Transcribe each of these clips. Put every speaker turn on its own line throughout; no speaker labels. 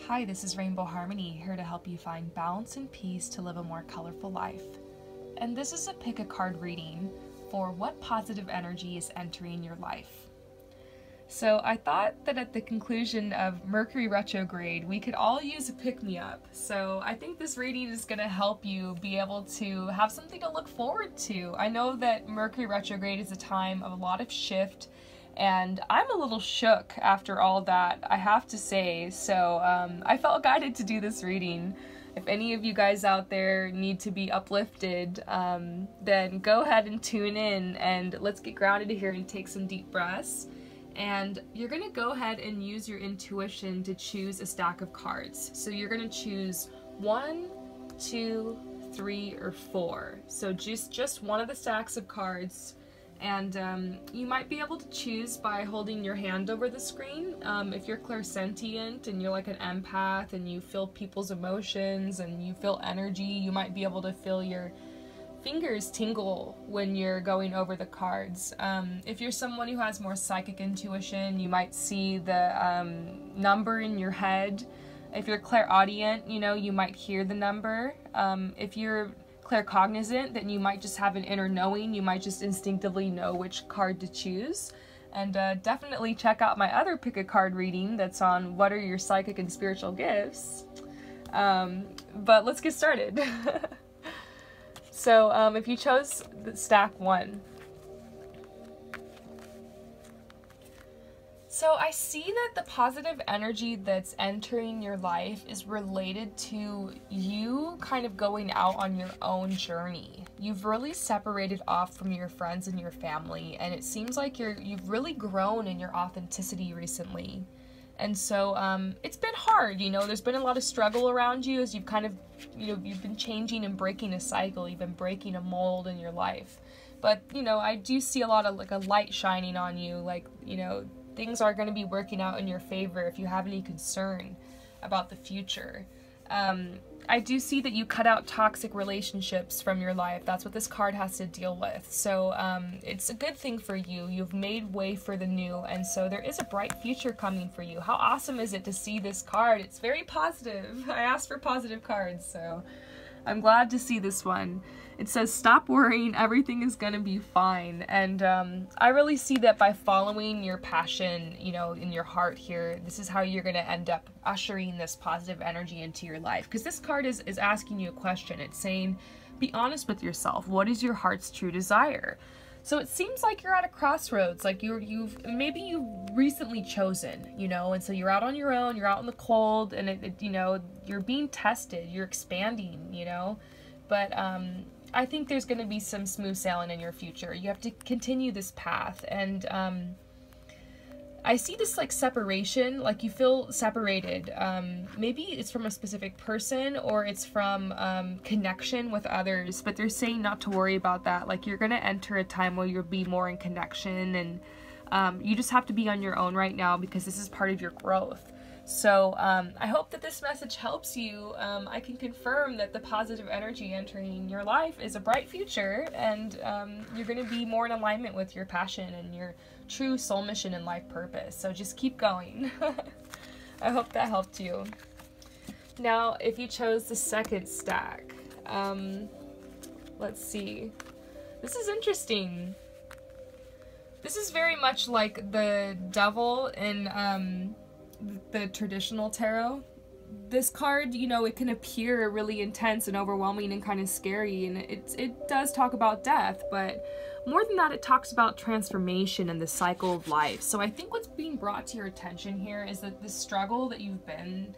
Hi, this is Rainbow Harmony, here to help you find balance and peace to live a more colorful life. And this is a pick a card reading for what positive energy is entering your life. So I thought that at the conclusion of Mercury retrograde, we could all use a pick-me-up. So I think this reading is going to help you be able to have something to look forward to. I know that Mercury retrograde is a time of a lot of shift, and I'm a little shook after all that, I have to say. So I felt guided to do this reading. If any of you guys out there need to be uplifted, then go ahead and tune in, and let's get grounded here and take some deep breaths. And you're going to go ahead and use your intuition to choose a stack of cards. So you're going to choose 1, 2, 3, or 4. So just one of the stacks of cards. And you might be able to choose by holding your hand over the screen. If you're clairsentient and you're like an empath and you feel people's emotions and you feel energy, you might be able to feel your fingers tingle when you're going over the cards. If you're someone who has more psychic intuition, you might see the number in your head. If you're clairaudient, you might hear the number. If you're claircognizant, then you might just have an inner knowing. You might just instinctively know which card to choose. And definitely check out my other pick a card reading that's on what are your psychic and spiritual gifts. But let's get started. So if you chose the stack 1. So I see that the positive energy that's entering your life is related to you kind of going out on your own journey. You've really separated off from your friends and your family, and it seems like you've really grown in your authenticity recently. And so it's been hard, there's been a lot of struggle around you as you've kind of, you've been changing and breaking a cycle, you've been breaking a mold in your life. But, I do see a lot of like a light shining on you, things are going to be working out in your favor if you have any concern about the future. I do see that you cut out toxic relationships from your life. That's what this card has to deal with. So it's a good thing for you. You've made way for the new, and so there is a bright future coming for you. How awesome is it to see this card? It's very positive. I asked for positive cards, so I'm glad to see this one. It says, stop worrying, everything is gonna be fine. And I really see that by following your passion, in your heart here, this is how you're gonna end up ushering this positive energy into your life. Because this card is asking you a question. It's saying, be honest with yourself. What is your heart's true desire? So it seems like you're at a crossroads, like you've recently chosen, and so you're out on your own, you're out in the cold, and you're being tested, you're expanding, but I think there's going to be some smooth sailing in your future. You have to continue this path, and I see this like separation, like you feel separated. Maybe it's from a specific person or it's from connection with others, but they're saying not to worry about that. Like you're going to enter a time where you'll be more in connection, and you just have to be on your own right now because this is part of your growth. So I hope that this message helps you. I can confirm that the positive energy entering your life is a bright future, and you're going to be more in alignment with your passion and your true soul mission and life purpose. So just keep going. I hope that helped you. Now, if you chose the second stack, let's see. This is interesting. This is very much like the devil in the traditional tarot. This card, it can appear really intense and overwhelming and kind of scary, and it does talk about death, but more than that, it talks about transformation and the cycle of life. So I think what's being brought to your attention here is that the struggle that you've been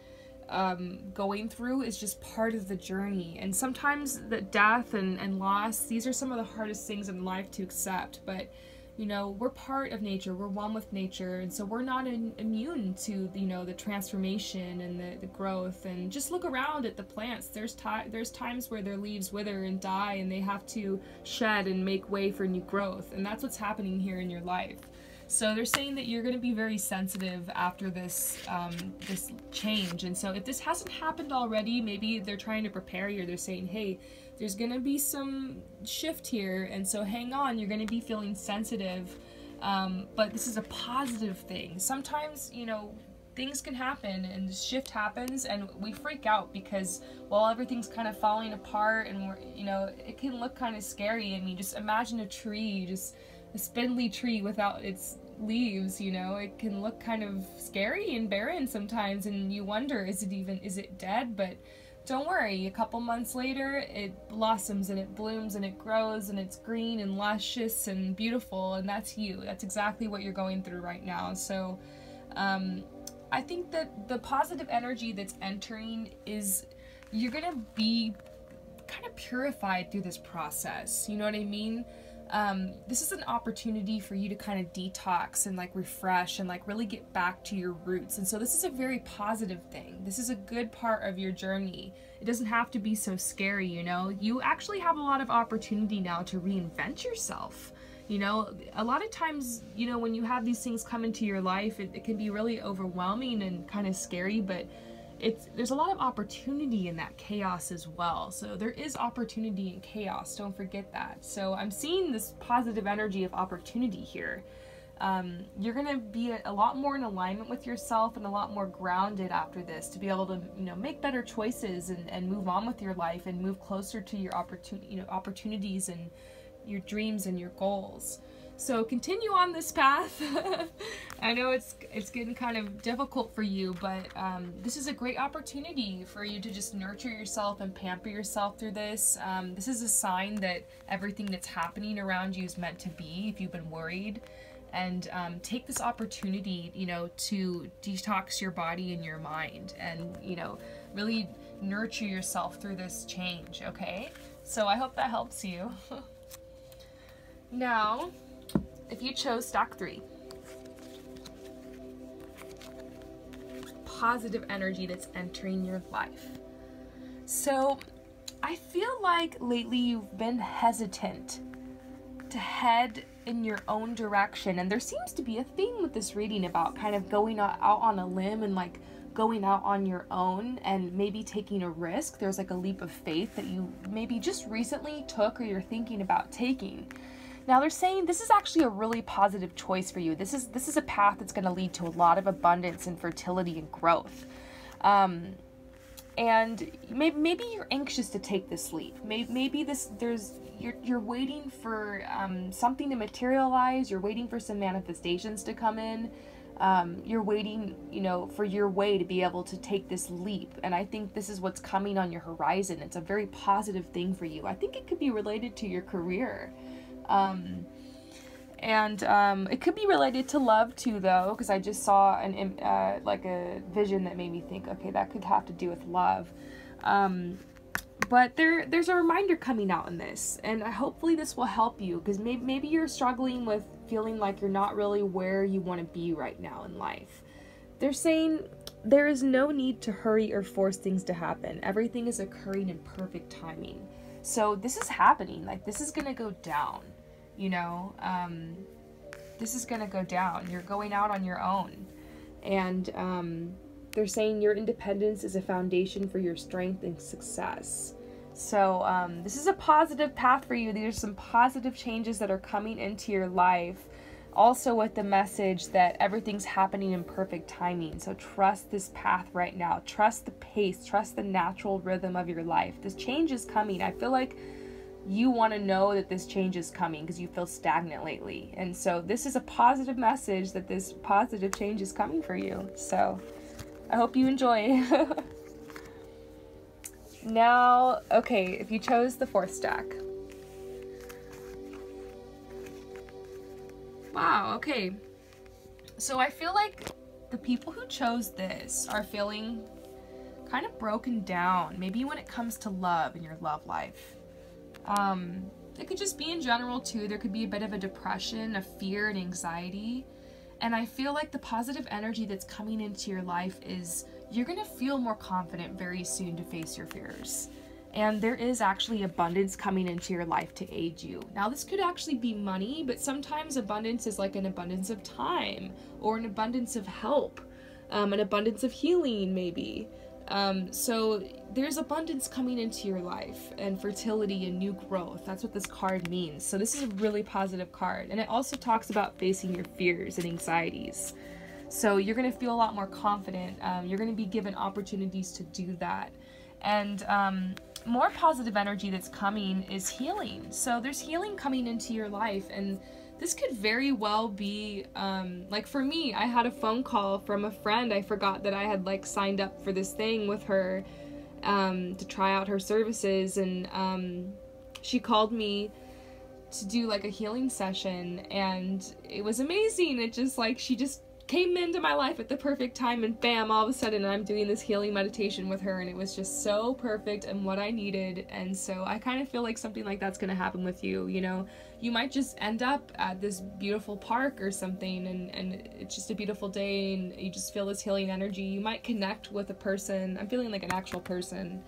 going through is just part of the journey, and sometimes the death and loss, these are some of the hardest things in life to accept, but we're part of nature, we're one with nature, and so we're not immune to, the transformation and the growth. And just look around at the plants. There's times where their leaves wither and die, and they have to shed and make way for new growth, and that's what's happening here in your life. So they're saying that you're going to be very sensitive after this this change, and so if this hasn't happened already, maybe they're trying to prepare you. They're saying, hey, there's going to be some shift here, and so hang on, you're going to be feeling sensitive, but this is a positive thing. Sometimes, things can happen and shift happens and we freak out because while everything's kind of falling apart and we're, you know, it can look kind of scary. I mean, just imagine a tree, just a spindly tree without its leaves, you know, it can look kind of scary and barren sometimes, and you wonder, is it dead? But don't worry, a couple months later it blossoms and it blooms and it grows and it's green and luscious and beautiful, and that's you. That's exactly what you're going through right now. So I think that the positive energy that's entering is you're gonna be kind of purified through this process, you know what I mean? This is an opportunity for you to kind of detox and like refresh and like really get back to your roots. And so this is a very positive thing. This is a good part of your journey. It doesn't have to be so scary, you know? You actually have a lot of opportunity now to reinvent yourself. You know, a lot of times, you know, when you have these things come into your life, it can be really overwhelming and kind of scary, but there's a lot of opportunity in that chaos as well. So there is opportunity in chaos, don't forget that. So I'm seeing this positive energy of opportunity here. You're gonna be a lot more in alignment with yourself and a lot more grounded after this to be able to, you know, make better choices and move on with your life and move closer to your opportunities and your dreams and your goals. So continue on this path. I know it's getting kind of difficult for you, but this is a great opportunity for you to just nurture yourself and pamper yourself through this. This is a sign that everything that's happening around you is meant to be, if you've been worried. And take this opportunity, you know, to detox your body and your mind and, you know, really nurture yourself through this change, okay? So I hope that helps you. Now, if you chose stack 3, positive energy that's entering your life. So I feel like lately you've been hesitant to head in your own direction, and there seems to be a theme with this reading about kind of going out on a limb and like going out on your own and maybe taking a risk. There's like a leap of faith that you maybe just recently took or you're thinking about taking. Now they're saying this is actually a really positive choice for you. This is a path that's going to lead to a lot of abundance and fertility and growth. And maybe you're anxious to take this leap. Maybe you're waiting for something to materialize. You're waiting for some manifestations to come in. You're waiting, you know, for your way to be able to take this leap. And I think this is what's coming on your horizon. It's a very positive thing for you. I think it could be related to your career. It could be related to love too, though, because I just saw like a vision that made me think, okay, that could have to do with love. But there's a reminder coming out in this, and hopefully this will help you, because maybe you're struggling with feeling like you're not really where you want to be right now in life. They're saying there is no need to hurry or force things to happen. Everything is occurring in perfect timing. So this is happening. Like, this is gonna go down, you know. This is gonna go down. You're going out on your own, and they're saying your independence is a foundation for your strength and success. So this is a positive path for you. There's some positive changes that are coming into your life, also with the message that everything's happening in perfect timing. So trust this path right now. Trust the pace. Trust the natural rhythm of your life. This change is coming. I feel like you want to know that this change is coming because you feel stagnant lately. And so this is a positive message that this positive change is coming for you. So I hope you enjoy. Now, okay, if you chose the 4th stack. Wow, okay. So I feel like the people who chose this are feeling kind of broken down, maybe when it comes to love in your love life. It could just be in general too. There could be a bit of a depression, a fear and anxiety. And I feel like the positive energy that's coming into your life is you're going to feel more confident very soon to face your fears. And there is actually abundance coming into your life to aid you. Now, this could actually be money, but sometimes abundance is like an abundance of time or an abundance of help, an abundance of healing maybe. So there's abundance coming into your life and fertility and new growth. That's what this card means. So this is a really positive card. And it also talks about facing your fears and anxieties. So you're going to feel a lot more confident. You're going to be given opportunities to do that. And more positive energy that's coming is healing. So there's healing coming into your life, and this could very well be, like for me, I had a phone call from a friend. I forgot that I had like signed up for this thing with her to try out her services, and she called me to do like a healing session, and it was amazing. It just like, she just came into my life at the perfect time, and bam, all of a sudden I'm doing this healing meditation with her, and it was just so perfect and what I needed. And so I kind of feel like something like that's going to happen with you. You know, you might just end up at this beautiful park or something, and it's just a beautiful day, and you just feel this healing energy. You might connect with a person, I'm feeling like an actual person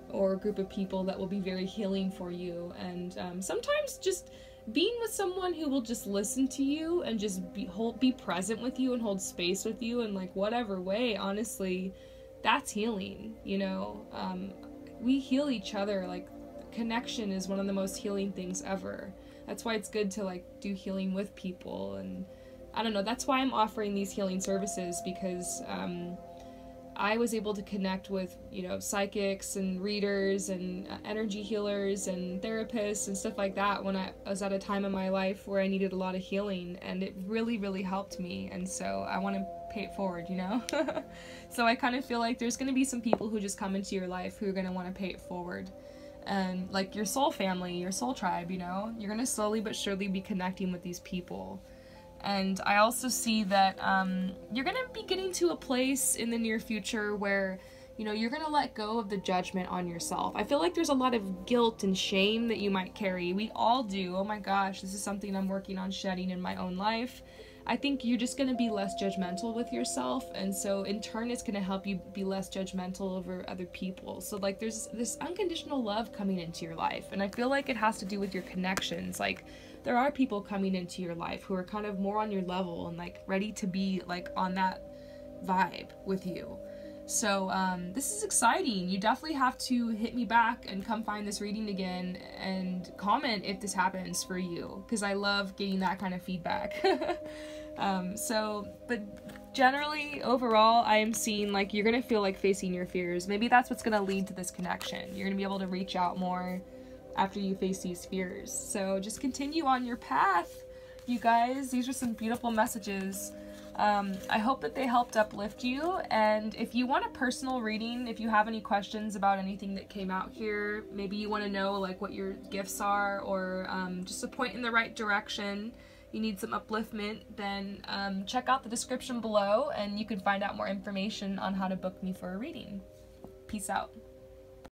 or a group of people that will be very healing for you. And sometimes just being with someone who will just listen to you and just be present with you and hold space with you in like whatever way, honestly, that's healing. You know, we heal each other. Like, connection is one of the most healing things ever. That's why it's good to like do healing with people. And I don't know, that's why I'm offering these healing services, because I was able to connect with, you know, psychics and readers and energy healers and therapists and stuff like that when I was at a time in my life where I needed a lot of healing, and it really, really helped me. And so I want to pay it forward, you know? So I kind of feel like there's going to be some people who just come into your life who are going to want to pay it forward. And like your soul family, your soul tribe, you know? You're going to slowly but surely be connecting with these people. And I also see that you're going to be getting to a place in the near future where, you know, you're going to let go of the judgment on yourself. I feel like there's a lot of guilt and shame that you might carry. We all do. Oh my gosh, this is something I'm working on shedding in my own life. I think you're just going to be less judgmental with yourself, and so in turn it's going to help you be less judgmental over other people. So like there's this unconditional love coming into your life, and I feel like it has to do with your connections. Like, there are people coming into your life who are kind of more on your level and like ready to be like on that vibe with you. So this is exciting. You definitely have to hit me back and come find this reading again and comment if this happens for you, because I love getting that kind of feedback. But generally, overall, I am seeing like you're going to feel like facing your fears. Maybe that's what's going to lead to this connection. You're going to be able to reach out more after you face these fears. So just continue on your path, you guys. These are some beautiful messages. I hope that they helped uplift you, and if you want a personal reading, if you have any questions about anything that came out here, maybe you want to know like what your gifts are, or just a point in the right direction, you need some upliftment, then check out the description below and you can find out more information on how to book me for a reading. Peace out.